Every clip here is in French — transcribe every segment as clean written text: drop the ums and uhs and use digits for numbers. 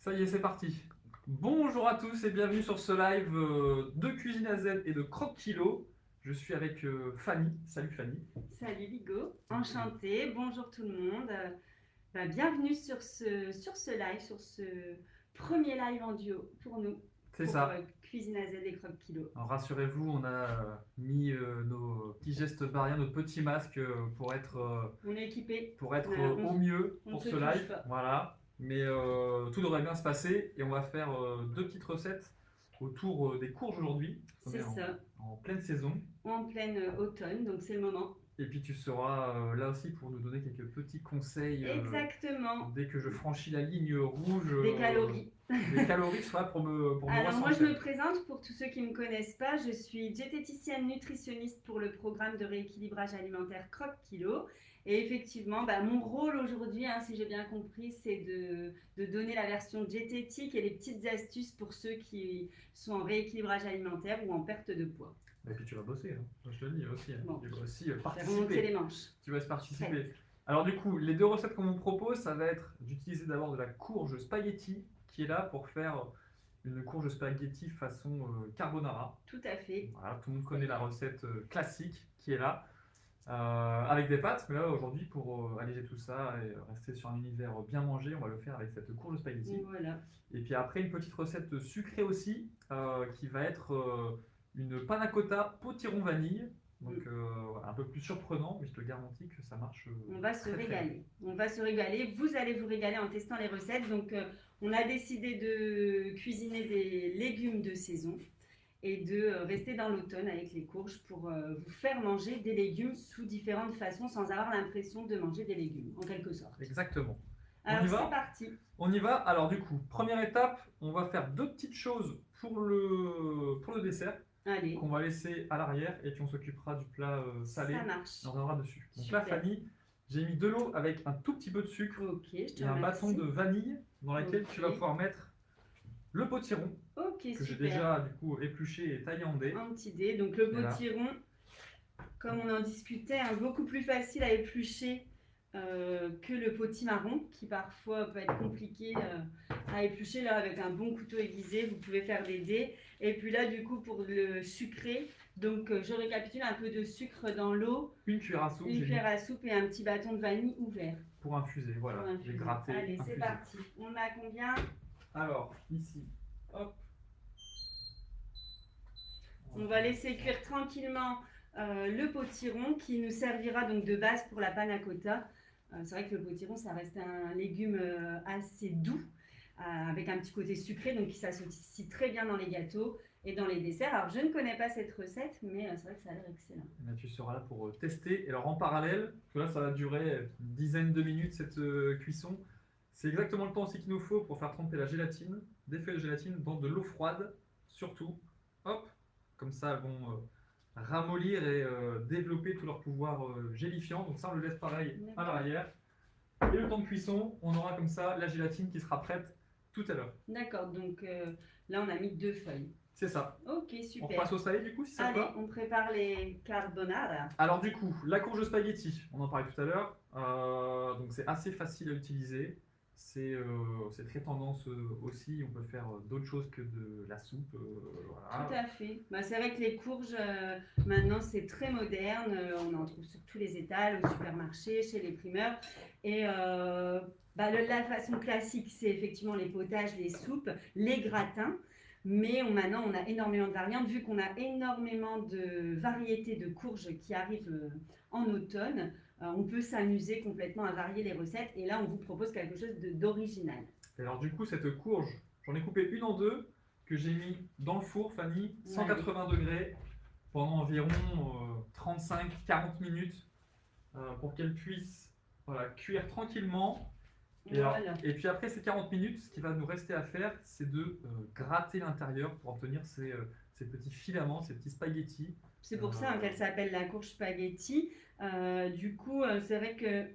Ça y est, c'est parti. Bonjour à tous et bienvenue sur ce live de Cuisine à Z et de Croque Kilo. Je suis avec Fanny. Salut Fanny. Salut Ligo, enchantée, bonjour tout le monde. Bienvenue sur ce live, sur ce premier live en duo pour nous, C'est pour ça. Cuisine à Z et Croque Kilo. Alors rassurez-vous, on a mis nos petits gestes barrières, nos petits masques On est équipés, pour être on, au mieux on ne pour se ce touche live. pas. Voilà. Mais tout devrait bien se passer et on va faire deux petites recettes autour des courges aujourd'hui. On C'est est ça, en pleine saison. en pleine automne, donc c'est le moment. Et puis tu seras là aussi pour nous donner quelques petits conseils Exactement, dès que je franchis la ligne rouge. des calories. Des calories, soit pour me Alors moi je recentrer. me présente pour tous ceux qui ne me connaissent pas, je suis diététicienne nutritionniste pour le programme de rééquilibrage alimentaire Croque Kilo. Et effectivement, mon rôle aujourd'hui, si j'ai bien compris, c'est de donner la version diététique et les petites astuces pour ceux qui sont en rééquilibrage alimentaire ou en perte de poids. Et puis tu vas bosser, hein. Je te le dis aussi. Bon, Tu vas aussi je vais remonter les manches. Tu vas participer. Alors du coup, les deux recettes qu'on vous propose, ça va être d'utiliser d'abord de la courge spaghetti qui est là pour faire une courge spaghetti façon carbonara. Tout à fait. Voilà, tout le monde connaît la recette classique qui est là. Avec des pâtes, mais là aujourd'hui pour alléger tout ça et rester sur un univers bien mangé, on va le faire avec cette courge spaghetti. Voilà. Et puis après une petite recette sucrée aussi qui va être une panna cotta potiron vanille. Donc voilà, un peu plus surprenant, mais je te garantis que ça marche. On va se régaler. On va se régaler. Vous allez vous régaler en testant les recettes. Donc on a décidé de cuisiner des légumes de saison et de rester dans l'automne avec les courges pour vous faire manger des légumes sous différentes façons sans avoir l'impression de manger des légumes, en quelque sorte. Exactement. Alors c'est parti. On y va. Alors du coup, première étape, on va faire deux petites choses pour le dessert. Allez. Qu'on va laisser à l'arrière et puis on s'occupera du plat salé. Ça marche. On reviendra dessus. Donc super. là, Fanny, j'ai mis de l'eau avec un tout petit peu de sucre et un bâton de vanille dans lequel tu vas pouvoir mettre le potiron que j'ai déjà du coup épluché et taillé en dés. Un petit dé. Donc le potiron, comme on en discutait, beaucoup plus facile à éplucher que le potimarron qui parfois peut être compliqué à éplucher. Là avec un bon couteau aiguisé vous pouvez faire des dés. Et puis là du coup pour le sucré, donc je récapitule, un peu de sucre dans l'eau, une cuillère à soupe et un petit bâton de vanille ouvert pour infuser. Voilà, j'ai gratté. Allez, c'est parti. On a combien? Alors ici, hop. On va laisser cuire tranquillement le potiron qui nous servira donc de base pour la panna cotta. C'est vrai que le potiron, ça reste un légume assez doux, avec un petit côté sucré, donc qui s'associe très bien dans les gâteaux et dans les desserts. Alors, je ne connais pas cette recette, mais c'est vrai que ça a l'air excellent. Là, tu seras là pour tester. Et alors, en parallèle, là, ça va durer une dizaine de minutes, cette cuisson. C'est exactement le temps aussi qu'il nous faut pour faire tremper la gélatine, des feuilles de gélatine dans de l'eau froide, surtout. Hop, comme ça, elles vont ramollir et développer tout leur pouvoir gélifiant. Donc ça, on le laisse pareil à l'arrière. Et le temps de cuisson, on aura comme ça la gélatine qui sera prête tout à l'heure. D'accord, donc là, on a mis 2 feuilles. C'est ça. Ok, super. On passe au salé du coup, si ça Allez, va. on prépare les carbonara. Alors du coup, la courge spaghetti, on en parlait tout à l'heure. Donc c'est assez facile à utiliser. C'est très tendance aussi. On peut faire d'autres choses que de la soupe. Voilà. Tout à fait. C'est vrai que les courges, maintenant, c'est très moderne. On en trouve sur tous les étals, au supermarché, chez les primeurs. Et la façon classique, c'est effectivement les potages, les soupes, les gratins. Mais maintenant, on a énormément de variantes. Vu qu'on a énormément de variétés de courges qui arrivent en automne, on peut s'amuser complètement à varier les recettes. Et là, on vous propose quelque chose d'original. Alors du coup, cette courge, j'en ai coupé une en deux que j'ai mis dans le four, Fanny, 180 degrés pendant environ 35-40 minutes pour qu'elle puisse cuire tranquillement. Et puis après ces 40 minutes, ce qui va nous rester à faire, c'est de gratter l'intérieur pour obtenir ces petits filaments, ces petits spaghettis. C'est pour ça qu'elle s'appelle la courge spaghetti. Du coup, c'est vrai que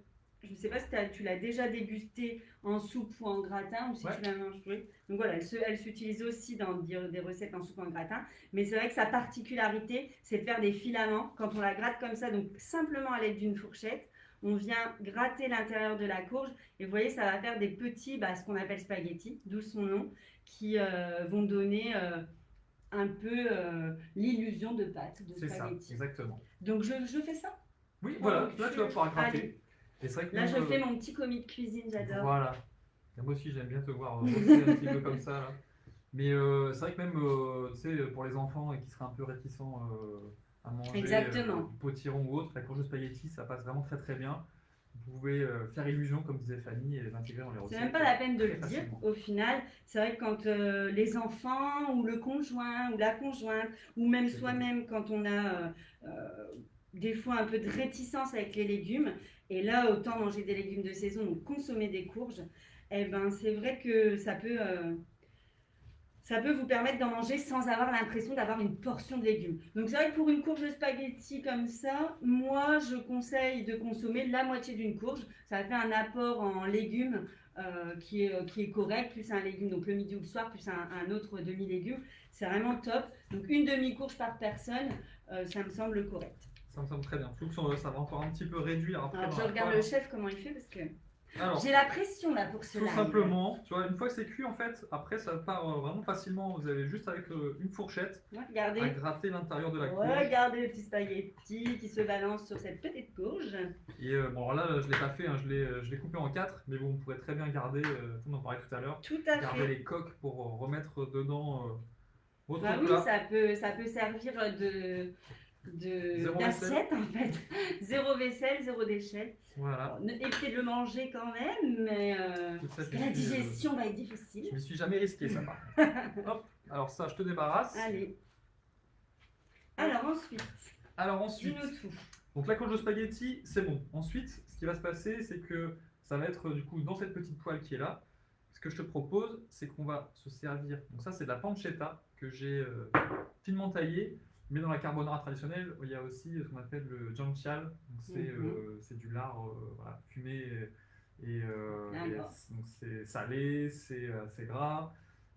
je ne sais pas si tu l'as déjà dégusté en soupe ou en gratin, ou si tu la manges. Oui. Donc voilà, elle s'utilise aussi dans des recettes en soupe ou en gratin. Mais c'est vrai que sa particularité, c'est de faire des filaments. Quand on la gratte comme ça, donc simplement à l'aide d'une fourchette, on vient gratter l'intérieur de la courge et vous voyez, ça va faire des petits, ce qu'on appelle spaghettis, d'où son nom, qui vont donner un peu l'illusion de pâte, de C'est ça, spaghetti. exactement. Donc je fais ça. Oui, voilà, là tu vas pouvoir gratter. Allez. Et c'est vrai que Là, même, je fais mon petit commis de cuisine, j'adore. Voilà. Et moi aussi, j'aime bien te voir bosser un petit peu comme ça. Là. Mais c'est vrai que même, tu sais, pour les enfants qui seraient un peu réticents à manger Exactement. potiron ou autre, la courge de spaghetti, ça passe vraiment très très bien. Vous pouvez faire illusion, comme disait Fanny, et les intégrer dans les recettes. C'est même pas la peine de très le dire. facilement. Au final, c'est vrai que quand les enfants ou le conjoint ou la conjointe ou même soi-même, quand on a des fois un peu de réticence avec les légumes, et là autant manger des légumes de saison ou consommer des courges, eh ben c'est vrai que ça peut vous permettre d'en manger sans avoir l'impression d'avoir une portion de légumes. Donc c'est vrai que pour une courge de spaghetti comme ça, moi je conseille de consommer la moitié d'une courge. Ça fait un apport en légumes qui est correct, plus un légume, donc le midi ou le soir, plus un autre demi-légume. C'est vraiment top. Donc une demi-courge par personne, ça me semble correct. Ça me semble très bien. Je trouve que ça va encore un petit peu réduire après. Alors je regarde le chef comment il fait parce que alors, j'ai la pression là pour cela. Tout simplement, tu vois, une fois que c'est cuit, en fait, après ça part vraiment facilement. Vous avez juste avec une fourchette regardez. à gratter l'intérieur de la courge. Regardez le petit spaghetti qui se balance sur cette petite courge. Et bon, alors là, je l'ai pas fait, hein, je l'ai coupé en 4, mais bon, on pourrait très bien garder, on en parlait tout à l'heure, Tout à garder fait. les coques pour remettre dedans votre Oui, plat. ça peut servir d'assiette en fait. Zéro vaisselle, zéro déchet. Voilà. Évitez de le manger quand même, mais parce que la digestion va être difficile. Je m'y suis jamais risqué ça par contre. Hop, alors ça, je te débarrasse. Allez. Alors ensuite, dis-nous tout. Donc la courge de spaghetti, c'est bon. Ensuite, ce qui va se passer, c'est que ça va être du coup dans cette petite poêle qui est là. Ce que je te propose, c'est qu'on va se servir. Donc ça, c'est de la pancetta que j'ai finement taillée. Mais dans la carbonara traditionnelle, il y a aussi ce qu'on appelle le guanciale. C'est du lard voilà, fumé donc c'est salé, c'est gras.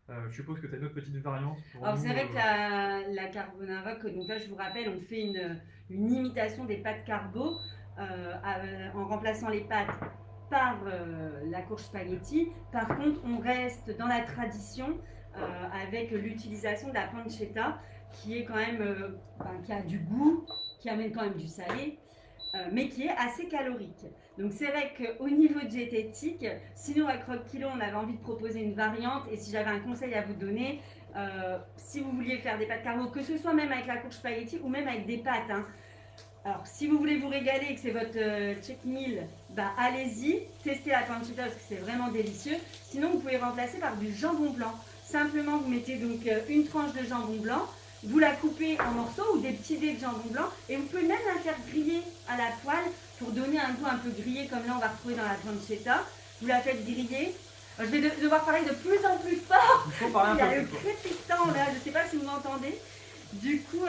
Je suppose que tu as une autre petite variante. Alors c'est vrai que la carbonara, donc là je vous rappelle, on fait une imitation des pâtes carbo en remplaçant les pâtes par la courge spaghetti. Par contre, on reste dans la tradition avec l'utilisation de la pancetta qui est quand même, qui a du goût, qui amène quand même du salé, mais qui est assez calorique. Donc c'est vrai qu'au niveau diététique, si nous à Croque Kilo on avait envie de proposer une variante, et si j'avais un conseil à vous donner, si vous vouliez faire des pâtes carbo, que ce soit même avec la courge spaghetti ou même avec des pâtes, hein. Alors si vous voulez vous régaler et que c'est votre check meal, allez-y, testez la pancetta parce que c'est vraiment délicieux. Sinon vous pouvez remplacer par du jambon blanc. Simplement vous mettez donc une tranche de jambon blanc, vous la coupez en morceaux ou des petits dés de jambon blanc et vous pouvez même la faire griller à la poêle pour donner un goût un peu grillé comme là on va retrouver dans la pancetta. Vous la faites griller. Je vais devoir parler de plus en plus fort. Il y a le crépitant là, je ne sais pas si vous m'entendez. Du coup,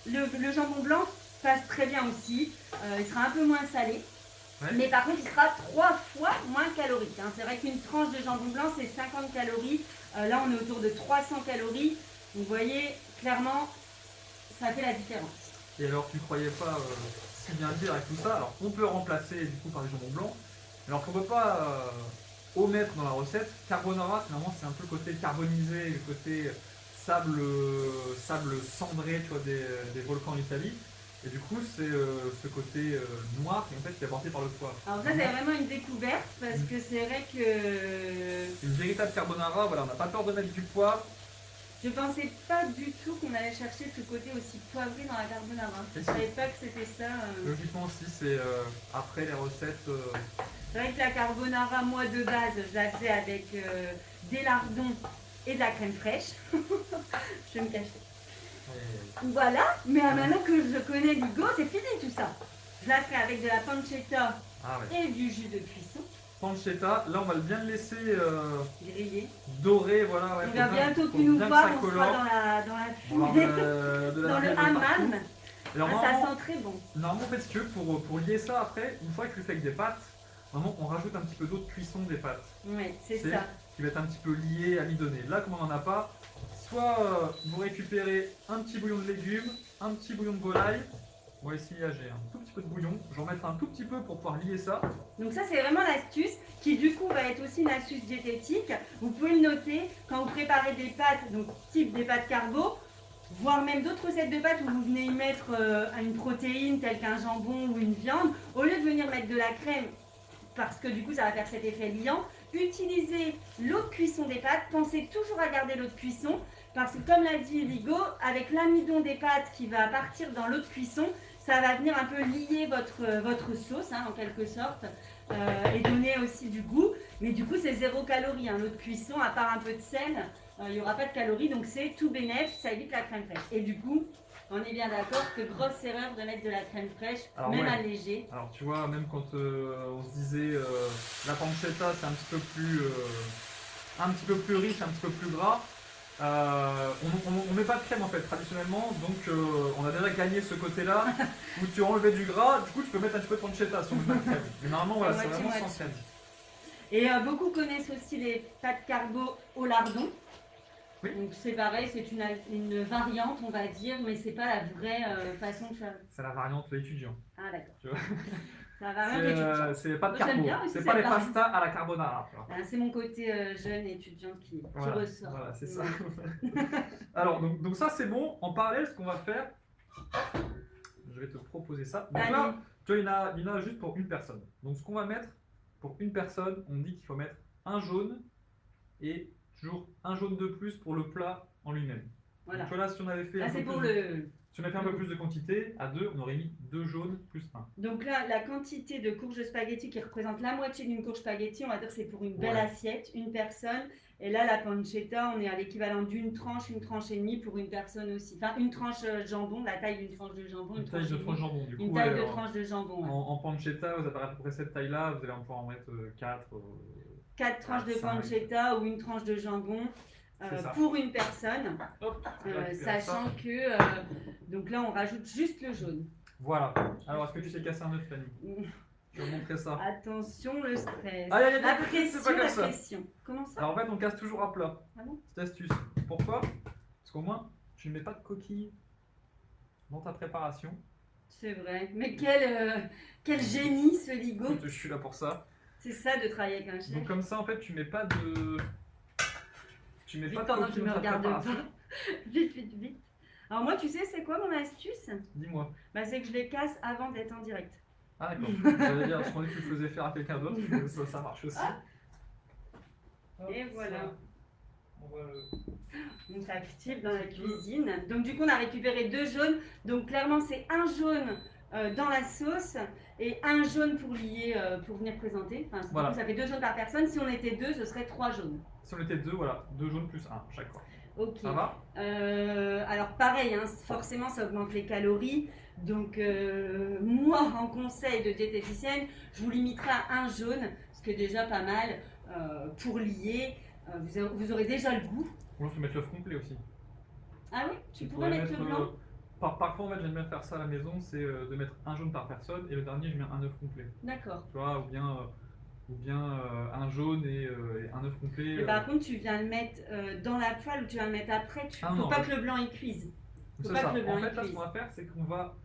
le jambon blanc passe très bien aussi. Il sera un peu moins salé. Ouais. Mais par contre, il sera 3 fois moins calorique. Hein. C'est vrai qu'une tranche de jambon blanc, c'est 50 calories. Là, on est autour de 300 calories. Vous voyez, clairement, ça fait la différence. Et alors, tu ne croyais pas si bien dire avec tout ça. Alors, on peut remplacer du coup par du jambon blanc. Alors, on ne peut pas omettre dans la recette. Carbonara, finalement, c'est un peu le côté carbonisé, le côté sable cendré, tu vois, des volcans en Italie. Et du coup, c'est ce côté noir qui, en fait, qui est apporté par le poivre. Alors ça, c'est vraiment une découverte parce que c'est vrai que... Une véritable carbonara, voilà, on n'a pas peur de mettre du poivre. Je pensais pas du tout qu'on allait chercher ce côté aussi poivré dans la carbonara. Je savais pas que c'était ça. Logiquement aussi, c'est après les recettes... C'est vrai que la carbonara, moi de base, je la faisais avec des lardons et de la crème fraîche. Je vais me cacher. Voilà, mais maintenant que je connais l'Igo, c'est fini tout ça. Je la ferai avec de la pancetta et du jus de cuisson. Pancetta, là on va bien le laisser griller, dorer, voilà. Ouais, il va bientôt qu'il nous voit, on sera dans la fumée, dans le hammam. Ça sent très bon. Normalement, en fait, si tu veux, pour lier ça après, une fois que tu le fais avec des pâtes, vraiment on rajoute un petit peu d'eau de cuisson des pâtes. Oui, c'est ça. Qui va être un petit peu lié, amidonné. Là, comme on n'en a pas, soit vous récupérez un petit bouillon de légumes, un petit bouillon de volaille, On va essayer, j'ai un tout petit peu de bouillon. Je vais en mettre un tout petit peu pour pouvoir lier ça. Donc ça, c'est vraiment l'astuce qui du coup va être aussi une astuce diététique. Vous pouvez le noter quand vous préparez des pâtes, donc type des pâtes carbo, voire même d'autres recettes de pâtes où vous venez y mettre une protéine telle qu'un jambon ou une viande. Au lieu de venir mettre de la crème, parce que du coup ça va faire cet effet liant, utilisez l'eau de cuisson des pâtes. Pensez toujours à garder l'eau de cuisson parce que comme l'a dit Ligo, avec l'amidon des pâtes qui va partir dans l'eau de cuisson, ça va venir un peu lier votre sauce en quelque sorte et donner aussi du goût. Mais du coup c'est 0 calories, l'eau de cuisson, à part un peu de sel, il n'y aura pas de calories, donc c'est tout bénéf, ça évite la crème fraîche. Et du coup, on est bien d'accord que grosse erreur de mettre de la crème fraîche, Alors, même ouais. allégée. Alors tu vois, même quand on se disait la pancetta c'est un petit peu plus riche, un petit peu plus gras, on met pas de crème en fait traditionnellement, donc on a déjà gagné ce côté-là où tu enlevais du gras, du coup tu peux mettre un petit peu de pancetta si on met pas de crème. Mais normalement voilà, c'est vraiment sans crème. Et beaucoup connaissent aussi les pâtes carbo au lardon. Oui. Donc c'est pareil, c'est une variante on va dire, mais c'est pas la vraie façon de faire. C'est la variante étudiant. Ah d'accord. Tu vois. C'est la variante étudiante. C'est pas de Moi, carbo, bien aussi c'est pas les cette variante. pastas à la carbonara. C'est mon côté jeune étudiante qui ressort. Voilà, c'est ça. Alors, donc ça c'est bon. En parallèle, ce qu'on va faire, je vais te proposer ça. Donc là, tu vois, il y en a juste pour une personne. Donc ce qu'on va mettre pour une personne, on dit qu'il faut mettre un jaune et toujours un jaune de plus pour le plat en lui-même. Voilà. Donc, tu vois, là, si on avait fait si on avait fait un peu plus de quantité, à 2, on aurait mis 2 jaunes plus 1. Donc là, la quantité de courges spaghetti qui représente la moitié d'une courge spaghetti, on va dire que c'est pour une belle assiette, une personne. Et là, la pancetta, on est à l'équivalent d'une tranche et demie pour une personne aussi. Enfin, une tranche jambon, la taille d'une tranche de jambon. Une taille de tranche de jambon, du coup. Une taille de tranche de jambon. En pancetta, vous avez à peu près cette taille-là, vous allez pouvoir en mettre 4. 4 tranches de pancetta ou une tranche de jambon. Pour une personne, hop, sachant que donc là on rajoute juste le jaune. Voilà. Alors est-ce que tu sais casser un œuf, Fanny? Je vais vous montrer ça. Attention le stress. La pression. Comment ça? Alors en fait on casse toujours à plat. Ah bon? Petite astuce. Pourquoi? Parce qu'au moins tu ne mets pas de coquille dans ta préparation. C'est vrai. Mais quel génie ce Ligo. Je suis là pour ça. C'est ça de travailler avec un chef. Donc comme ça en fait tu mets pas de... Tu mets pas de pendant coquille que je me dans ta regarde préparation. pas. Vite. Alors moi tu sais c'est quoi mon astuce? Dis-moi. C'est que je les casse avant d'être en direct. Ah d'accord. J'allais dire, je pensais que tu le faisais faire à quelqu'un d'autre, ça marche aussi. Et voilà. On voit On s'active dans la cuisine. Donc du coup on a récupéré 2 jaunes. Donc clairement c'est un jaune dans la sauce et un jaune pour lier, pour venir présenter. Enfin, voilà. Du coup, ça fait 2 jaunes par personne. Si on était 2, ce serait 3 jaunes. Si on était 2, voilà, 2 jaunes plus 1 chaque fois. Ok. Ça va? Alors pareil, forcément ça augmente les calories. Donc moi en conseil de diététicienne, je vous limiterai à un jaune, ce qui est déjà pas mal pour lier. Vous aurez déjà le goût. On peut mettre l'œuf complet aussi. Ah oui, tu pourrais mettre le blanc. Parfois, en fait, j'aime bien faire ça à la maison, c'est de mettre un jaune par personne et le dernier, je mets un œuf complet. D'accord. Tu vois, ou bien un jaune et un œuf complet. Mais par contre, tu viens le mettre dans la poêle ou tu vas le mettre après. Faut pas que le blanc y cuise. C'est ça. En fait, là, ce qu'on va faire, c'est qu'on va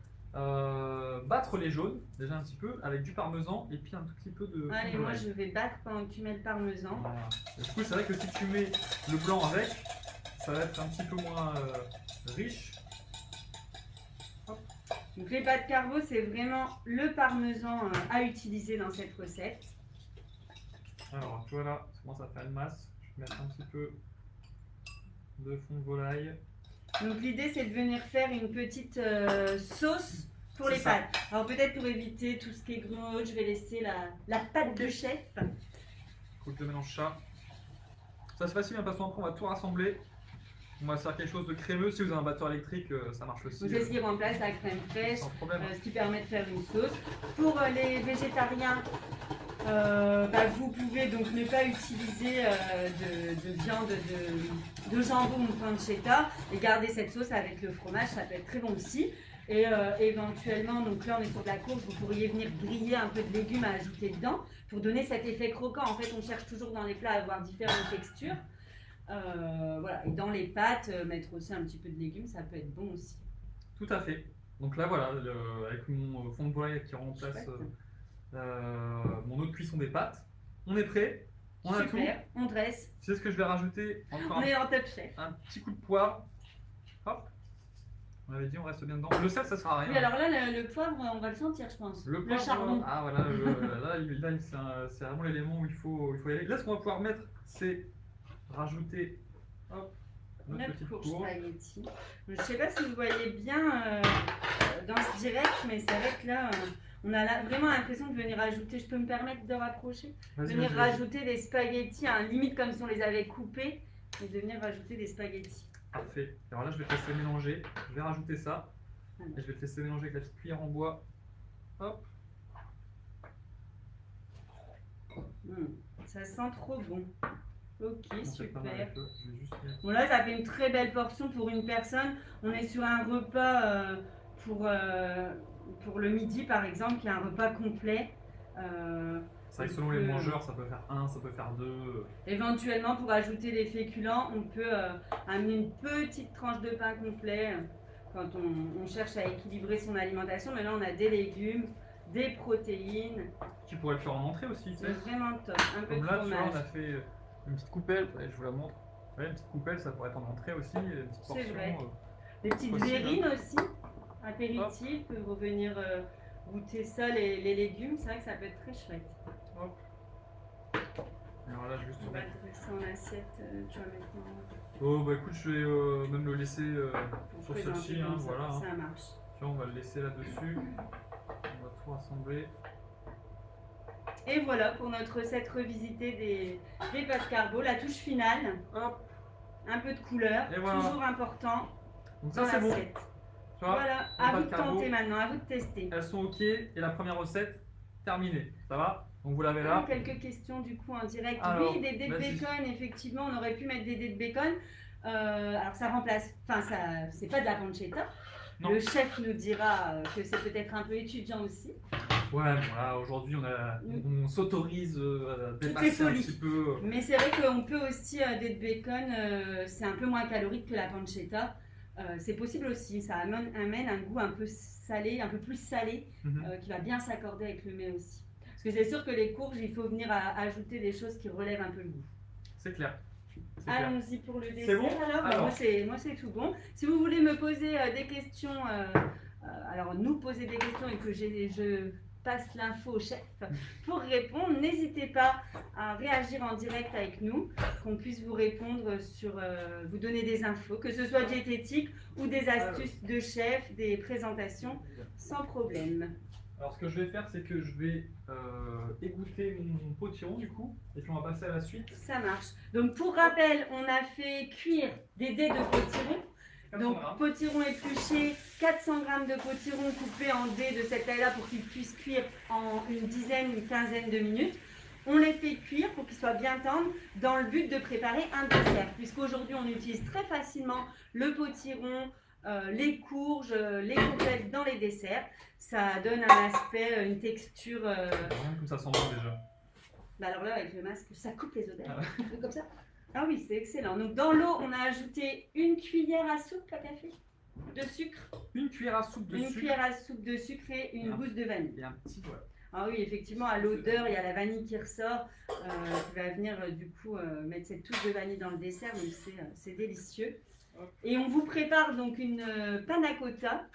battre les jaunes, déjà un petit peu, avec du parmesan et puis un tout petit peu de... Allez, moi, je vais battre pendant que tu mets le parmesan. Voilà. Et du coup, c'est vrai que si tu mets le blanc avec, ça va être un petit peu moins riche. Donc les pâtes carbo, c'est vraiment le parmesan à utiliser dans cette recette. Alors, tu vois là, ça commence à faire une masse. Je vais mettre un petit peu de fond de volaille. Donc l'idée, c'est de venir faire une petite sauce pour les pâtes. Alors peut-être pour éviter tout ce qui est grumeau, je vais laisser la pâte de chef. Coupe de mélange ça. Ça c'est facile, parce qu'après on va tout rassembler. On va faire quelque chose de crémeux. Si vous avez un batteur électrique, ça marche aussi. C'est ce qui remplace la crème fraîche, sans problème. Ce qui permet de faire une sauce. Pour les végétariens, vous pouvez donc ne pas utiliser de viande de jambon ou de pancetta et garder cette sauce avec le fromage, ça peut être très bon aussi. Et éventuellement, donc là on est sur de la courge, vous pourriez venir griller un peu de légumes à ajouter dedans pour donner cet effet croquant. En fait, on cherche toujours dans les plats à avoir différentes textures. Voilà. Et dans les pâtes, mettre aussi un petit peu de légumes, ça peut être bon aussi. Tout à fait. Donc là, voilà, avec mon fond de volaille qui remplace Chouette. mon eau de cuisson des pâtes. On est prêt, on a tout. Super, on dresse. C'est ce que je vais rajouter encore On est en top chef. un petit coup de poivre. Hop. On avait dit on reste bien dedans. Le sel, ça sert à rien. Oui, alors là, le poivre, on va le sentir, je pense. Le poivre, charbon. Ah voilà, là, c'est vraiment l'élément où il faut y aller. Là, ce qu'on va pouvoir mettre, c'est rajouter hop, notre petite courge courge. spaghetti. Je ne sais pas si vous voyez bien dans ce direct, mais c'est vrai que là, on a vraiment l'impression de venir rajouter. Je peux me permettre de rapprocher? Venir rajouter des spaghettis, hein, limite comme si on les avait coupés, et de venir rajouter des spaghettis. Parfait. Alors là, je vais te laisser mélanger. Je vais rajouter ça. Et je vais te laisser mélanger avec la petite cuillère en bois. Hop. Ça sent trop bon. Ok, super. Je vais juste mettre... Bon, là, ça fait une très belle portion pour une personne. On est sur un repas pour le midi, par exemple, qui est un repas complet. C'est vrai que selon les mangeurs, ça peut faire 1, ça peut faire 2. Éventuellement, pour ajouter des féculents, on peut amener une petite tranche de pain complet quand on cherche à équilibrer son alimentation. Mais là, on a des légumes, des protéines. Tu pourrais le faire en entrée aussi. C'est vraiment top. Un peu comme de là, fromage. tu vois, on a fait une petite coupelle. Allez, je vous la montre. Ouais, une petite coupelle, ça pourrait être en entrée aussi. Une petite portion. Vrai. Des petites verrines aussi, apéritifs, pour venir goûter ça, les légumes. C'est vrai que ça peut être très chouette. Hop. Alors là, je vais juste On va dresser en assiette, tu vas mettre Oh bah écoute, je vais même le laisser sur celle-ci, hein, voilà. Ça marche. Tiens, on va le laisser là-dessus. On va tout rassembler. Et voilà pour notre recette revisitée des pâtes carbo, la touche finale. Hop. Un peu de couleur, voilà. Toujours important. Donc ça c'est bon. Voilà, à vous de tenter maintenant, à vous de tester. Elles sont ok et la première recette terminée. Ça va? Donc vous l'avez là. Quelques questions du coup en direct. Alors, oui, des dés de bacon, effectivement, on aurait pu mettre des dés de bacon. Alors ça remplace, enfin ça, c'est pas de la pancetta. Non. Le chef nous dira que c'est peut-être un peu étudiant aussi. Ouais, voilà, aujourd'hui on s'autorise à dépasser un petit peu. Mais c'est vrai qu'on peut aussi, dés de bacon, c'est un peu moins calorique que la pancetta. C'est possible aussi, ça amène un goût un peu salé, un peu plus salé, qui va bien s'accorder avec le mets aussi. Parce que c'est sûr que les courges, il faut venir ajouter des choses qui relèvent un peu le goût. C'est clair. Allons-y pour le dessert. C'est bon alors moi c'est tout bon. Si vous voulez me poser des questions, alors nous poser des questions et que je passe l'info au chef pour répondre, n'hésitez pas à réagir en direct avec nous, qu'on puisse vous répondre sur, vous donner des infos, que ce soit diététique ou des astuces de chef, des présentations, sans problème. Alors ce que je vais faire, c'est que je vais égoutter mon potiron du coup, et puis on va passer à la suite. Ça marche. Donc pour rappel, on a fait cuire des dés de potiron. Donc potiron épluché, 400 g de potiron coupé en dés de cette taille-là pour qu'ils puissent cuire en une quinzaine de minutes. On les fait cuire pour qu'ils soient bien tendres dans le but de préparer un dessert. Puisqu'aujourd'hui on utilise très facilement le potiron, les courges, les courgettes dans les desserts. Ça donne un aspect, une texture. Comme ça sent bon déjà. Bah alors là avec le masque, ça coupe les odeurs. Comme ça. Ah oui, c'est excellent. Donc dans l'eau, on a ajouté une cuillère à soupe à café de sucre. Une cuillère à soupe de sucre. Une cuillère à soupe de sucre et une gousse de vanille. Et un petit doigt. Ah oui, effectivement, à l'odeur, il y a la vanille qui ressort, qui va venir du coup mettre cette touche de vanille dans le dessert. Donc c'est délicieux. Et on vous prépare donc une panna cotta.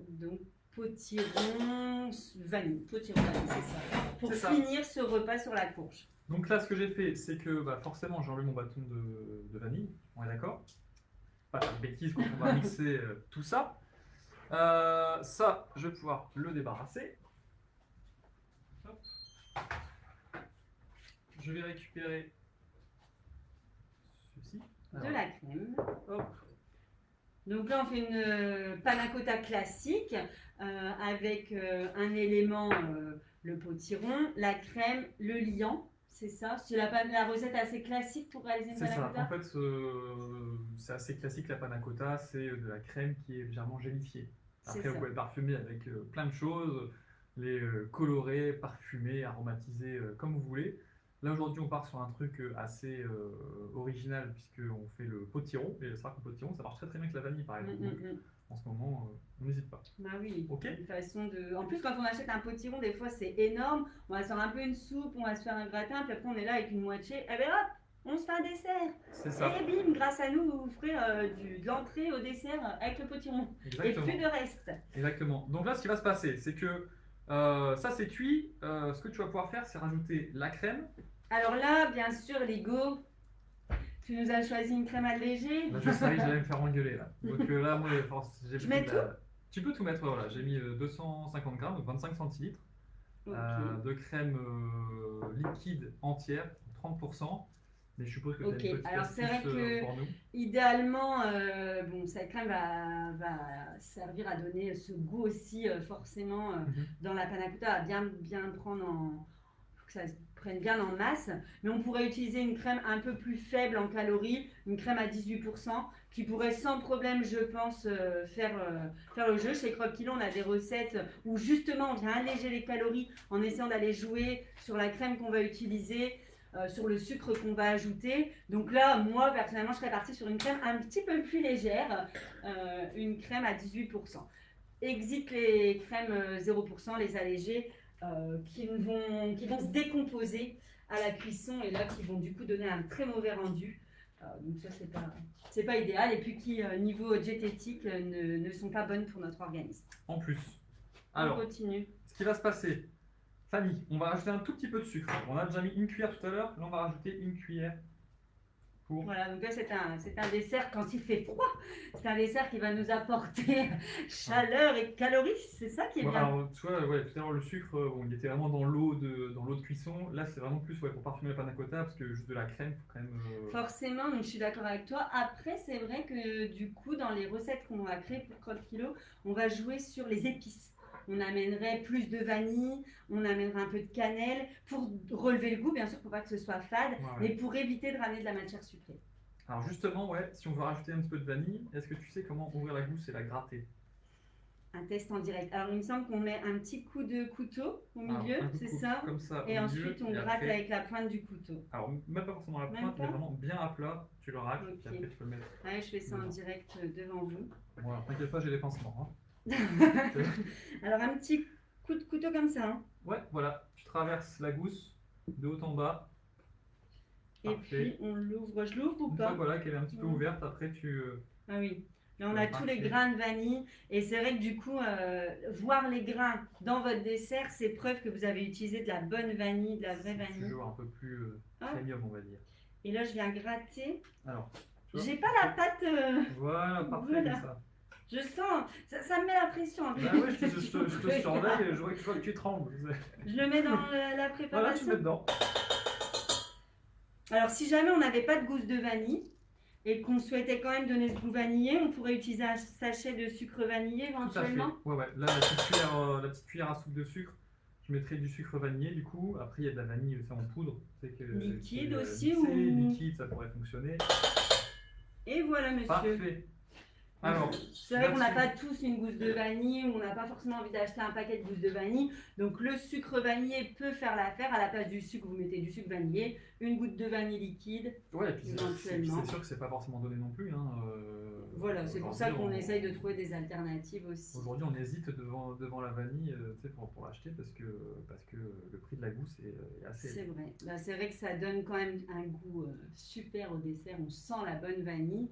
Donc potiron vanille, c'est ça. Pour finir ce repas sur la courge. Donc là, ce que j'ai fait, c'est que forcément, j'ai enlevé mon bâton de vanille, on est d'accord? Pas de bêtises quand on va mixer tout ça. Ça, je vais pouvoir le débarrasser. Hop. Je vais récupérer ceci. De la crème. Hop. Donc là, on fait une panna cotta classique avec un élément, le potiron, la crème, le liant. C'est ça, c'est la recette assez classique pour réaliser une panna cotta. C'est ça, en fait c'est assez classique la panna cotta, c'est de la crème qui est légèrement gélifiée. Après vous pouvez parfumer avec plein de choses, les colorer, parfumer, aromatiser comme vous voulez. Là aujourd'hui on part sur un truc assez original puisqu'on fait le potiron et c'est vrai que le potiron ça marche très très bien avec la vanille par exemple. Donc, en ce moment on n'hésite pas. Bah oui, Ok. une façon de. En plus, quand on achète un potiron, des fois c'est énorme. On va se faire un peu une soupe, on va se faire un gratin, puis après on est là avec une moitié. Et bien hop, on se fait un dessert. C'est ça. Et bim, grâce à nous, vous ferez de l'entrée au dessert avec le potiron. Exactement. Et plus de reste. Exactement. Donc là ce qui va se passer c'est que ça c'est cuit. Ce que tu vas pouvoir faire c'est rajouter la crème. Alors là, bien sûr, Lego, tu nous as choisi une crème allégée. Là, je savais que j'allais me faire engueuler là. Donc là moi j'ai Je mets pris Tu peux tout mettre, voilà. J'ai mis 250 grammes, donc 25 centilitres. De crème liquide entière, 30%. Mais je suppose que tu as une petite alors c'est vrai astuce que pour nous. idéalement, bon, cette crème va servir à donner ce goût aussi forcément dans la panna cotta, à bien prendre faut que ça se prenne bien en masse. Mais on pourrait utiliser une crème un peu plus faible en calories, une crème à 18%, qui pourrait sans problème, je pense, faire le jeu. Chez Croque Kilo, on a des recettes où justement on vient alléger les calories en essayant d'aller jouer sur la crème qu'on va utiliser, sur le sucre qu'on va ajouter. Donc là, moi personnellement, je serais partie sur une crème un petit peu plus légère, une crème à 18%. Exit les crèmes 0%, les allégées, qui vont se décomposer à la cuisson et là qui vont du coup donner un très mauvais rendu. Donc ça c'est pas idéal et puis qui niveau diététique ne sont pas bonnes pour notre organisme. En plus. Alors, on continue. Ce qui va se passer, Fanny, on va rajouter un tout petit peu de sucre. On a déjà mis une cuillère tout à l'heure, là on va rajouter une cuillère. Voilà, donc là c'est un dessert quand il fait froid, c'est un dessert qui va nous apporter chaleur et calories, c'est ça qui est bien. Alors, tu vois, ouais, tout à l'heure le sucre, il était vraiment dans l'eau de cuisson. Là c'est vraiment plus pour parfumer la panna cotta parce que juste de la crème, faut quand même. Forcément, donc je suis d'accord avec toi. Après, c'est vrai que du coup, dans les recettes qu'on va créer pour Croque Kilo, on va jouer sur les épices. On amènerait plus de vanille, on amènerait un peu de cannelle pour relever le goût, bien sûr, pour pas que ce soit fade, mais pour éviter de ramener de la matière sucrée. Alors justement, si on veut rajouter un petit peu de vanille, est-ce que tu sais comment ouvrir la gousse et la gratter? Un test en direct. Alors il me semble qu'on met un petit coup de couteau au milieu, c'est ça? Comme ça. Et ensuite on gratte avec la pointe du couteau. Alors même pas forcément la pointe, mais vraiment bien à plat, tu le raques, puis après tu peux le mettre. Ouais, je fais ça en direct devant vous. Voilà, t'inquiète pas, j'ai les pansements. Alors un petit coup de couteau comme ça. Hein. Ouais, voilà, tu traverses la gousse de haut en bas. Et puis on l'ouvre, je l'ouvre ou pas? Voilà, qu'elle est un petit peu ouverte, après tu... Ah oui, là on a tous les grains de vanille et c'est vrai que du coup, voir les grains dans votre dessert, c'est preuve que vous avez utilisé de la bonne vanille, de la vraie vanille. Toujours un peu plus premium, on va dire. Et là je viens gratter. Alors, j'ai pas la pâte... Voilà, parfait comme ça. Je sens, ça me met la pression. Bah ouais, je te surveille, je vois que tu trembles. Je le mets dans la préparation. Voilà, tu le mets dedans. Alors, si jamais on n'avait pas de gousse de vanille et qu'on souhaitait quand même donner ce goût vanillé, on pourrait utiliser un sachet de sucre vanillé éventuellement. Tout à fait. Ouais. Là, la petite cuillère à soupe de sucre, je mettrai du sucre vanillé du coup. Après, il y a de la vanille aussi en poudre. Liquide aussi ou liquide, ça pourrait fonctionner. Et voilà, monsieur. Parfait. Alors, c'est vrai qu'on n'a pas tous une gousse de vanille, ou on n'a pas forcément envie d'acheter un paquet de gousses de vanille. Donc le sucre vanillé peut faire l'affaire. À la place du sucre, vous mettez du sucre vanillé, une goutte de vanille liquide. Ouais, et puis c'est sûr que c'est pas forcément donné non plus. Voilà, c'est pour ça qu'on essaye de trouver des alternatives aussi. Aujourd'hui, on hésite devant la vanille pour l'acheter parce que le prix de la gousse est assez élevé. C'est vrai. Là, c'est vrai que ça donne quand même un goût super au dessert. On sent la bonne vanille.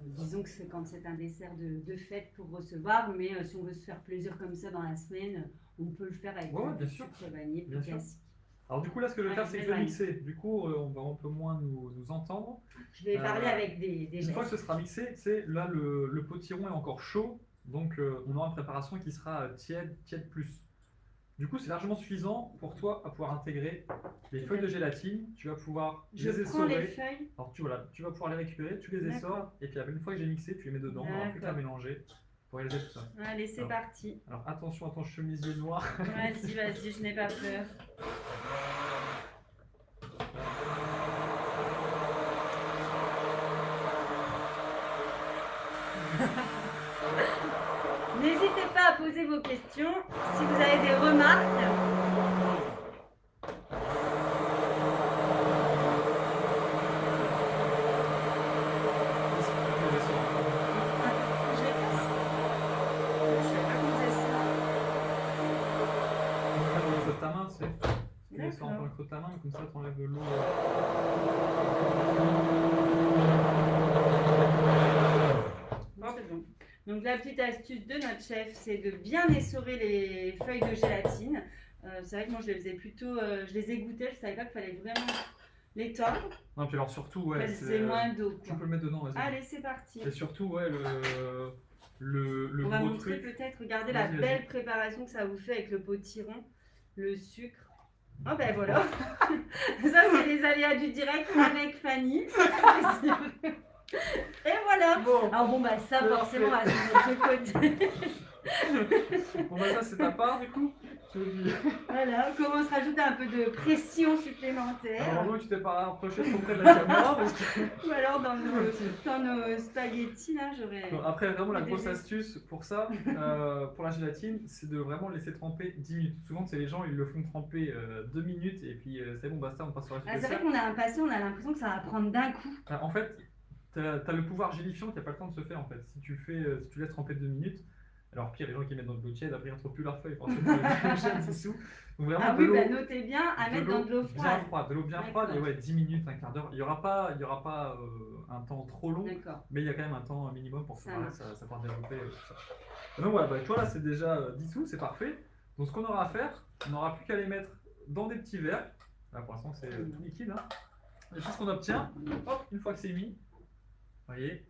Disons que c'est quand c'est un dessert de fête pour recevoir, mais si on veut se faire plaisir comme ça dans la semaine, on peut le faire avec du sucre vanillé plus classique. Alors du coup là ce que je vais faire c'est que je vais mixer, du coup on va un peu moins nous entendre. Je vais parler avec des gestes. Une fois que ce sera mixé, là le potiron est encore chaud, donc on aura une préparation qui sera tiède plus. Du coup c'est largement suffisant pour toi à pouvoir intégrer les feuilles de gélatine, tu vas pouvoir les essorer. Je prends les feuilles. Alors tu vas pouvoir les récupérer, tu les essores et puis une fois que j'ai mixé tu les mets dedans, on n'aura plus qu'à mélanger. Pour réaliser tout ça. Allez, c'est parti. Alors attention à ton chemisier noir. Vas-y, je n'ai pas peur. N'hésitez pas à poser vos questions si vous avez des remarques. sors un peu le creux de ta main, comme ça tu enlèves l'eau. C'est bon. Donc la petite astuce de notre chef, c'est de bien essorer les feuilles de gélatine. C'est vrai que moi je les faisais plutôt, je les égoutais, je savais pas qu'il fallait vraiment les tordre. Non, puis alors surtout, ouais, c'est moins d'eau. Tu peux le mettre dedans, vas-y. Allez, c'est parti. Et surtout, ouais, le On va gros montrer truc. peut-être, regardez la belle préparation que ça vous fait avec le potiron, le sucre. Oh ben voilà, ça c'est les aléas du direct avec Fanny. Et voilà. Bon, Alors bon bah ça forcément on va se mettre de côté. bon bah ça c'est ta part du coup. Voilà, on commence à rajouter un peu de pression supplémentaire. Alors moi tu t'es pas rapproché trop près de la caméra parce que... Ou alors dans nos spaghettis là j'aurais... Bon, après vraiment la grosse astuce pour ça, pour la gélatine, c'est de vraiment laisser tremper 10 minutes. Souvent c'est les gens ils le font tremper 2 minutes et puis c'est bon basta on passe sur la suite. C'est vrai qu'on a un patient, on a l'impression que ça va prendre d'un coup. En fait, tu as le pouvoir gélifiant qui n'a pas le temps de se faire en fait. Si tu laisses tremper 2 minutes, alors pire les gens qui mettent dans de l'eau tiède, après ils ne retrouvent plus leurs feuilles forcément ils jettent dessous. Donc vraiment ah oui, bah notez bien à mettre dans de l'eau froide. De l'eau bien froide et ouais 10 minutes, un quart d'heure. Il n'y aura pas un temps trop long, mais il y a quand même un temps minimum pour que ça part développer tout ça. Donc voilà, bah, tu vois là c'est déjà dissous, c'est parfait. Donc ce qu'on aura à faire, on n'aura plus qu'à les mettre dans des petits verres. Là pour l'instant c'est tout liquide. Hein. Et puis ce qu'on obtient, hop, une fois que c'est mis, vous voyez,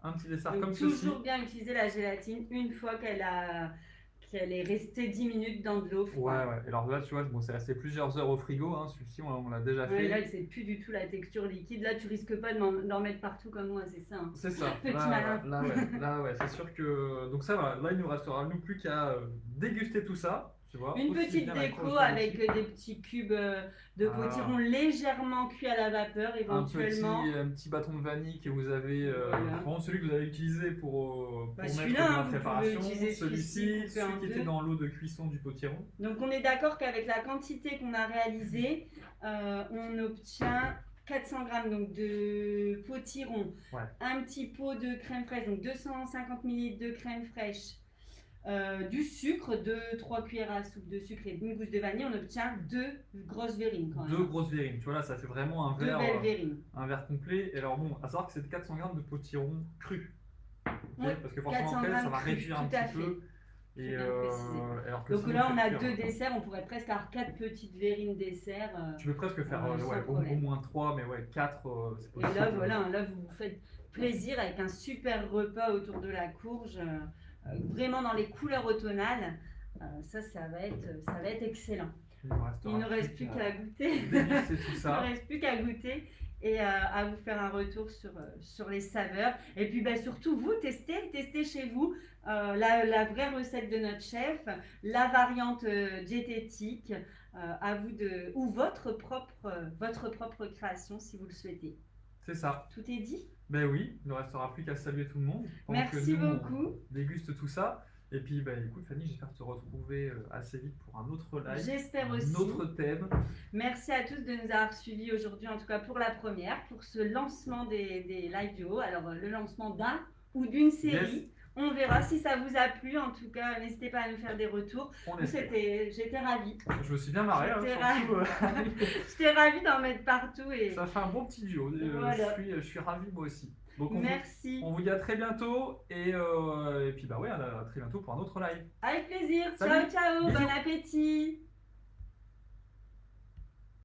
un petit dessert comme ceci. Toujours bien utiliser la gélatine une fois qu'elle est restée 10 minutes dans de l'eau froide. Ouais. Et alors là, tu vois, bon, c'est resté plusieurs heures au frigo. Hein. Celui-ci, on l'a déjà fait. Là, c'est plus du tout la texture liquide. Là, tu risques pas d'en mettre partout comme moi, c'est ça. Hein. C'est ça. Petit malin. Là, ouais, c'est sûr que. Donc, ça, voilà. Là, il nous restera plus qu'à déguster tout ça. Tu vois, une petite déco avec des petits cubes de potiron légèrement cuits à la vapeur éventuellement. Un petit bâton de vanille que vous avez, vraiment celui que vous avez utilisé pour mettre dans la préparation. Celui-ci, celui qui était dans l'eau de cuisson du potiron. Donc on est d'accord qu'avec la quantité qu'on a réalisée, on obtient 400 g donc de potiron, un petit pot de crème fraîche, donc 250 ml de crème fraîche. Du sucre, 3 cuillères à soupe de sucre et une gousse de vanille, on obtient 2 grosses verrines quand même. 2 grosses verrines, tu vois là ça fait vraiment un verre, un verre complet. Et alors bon, à savoir que c'est 400 g de potiron cru, parce que forcément après ça va réduire un petit peu. Et alors que donc là on a 2 desserts, on pourrait presque avoir 4 petites verrines dessert. Tu peux presque faire au moins 3, mais 4 c'est possible. Et là voilà, là vous vous faites plaisir avec un super repas autour de la courge. Vraiment dans les couleurs automnales, ça va être excellent. Il ne reste plus qu'à goûter. Tout ça. Il ne reste plus qu'à goûter et à vous faire un retour sur les saveurs. Et puis surtout, vous testez chez vous la vraie recette de notre chef, la variante diététique, à vous ou votre propre création si vous le souhaitez. C'est ça. Tout est dit? Ben oui, il ne restera plus qu'à saluer tout le monde. Merci beaucoup. On déguste tout ça. Et puis, écoute Fanny, j'espère te retrouver assez vite pour un autre live. J'espère aussi. Un autre thème. Merci à tous de nous avoir suivis aujourd'hui, en tout cas pour la première, pour ce lancement des live duo. Alors, le lancement d'un ou d'une série. Yes. On verra si ça vous a plu. En tout cas, n'hésitez pas à nous faire des retours. J'étais ravie. Je me suis bien marrée. J'étais ravie d'en mettre partout. Et... Ça fait un bon petit duo. Voilà. Je suis ravie moi aussi. Donc merci. On vous dit à très bientôt. Et puis à très bientôt pour un autre live. Avec plaisir. Salut. Ciao, ciao. Bisous. Bon appétit.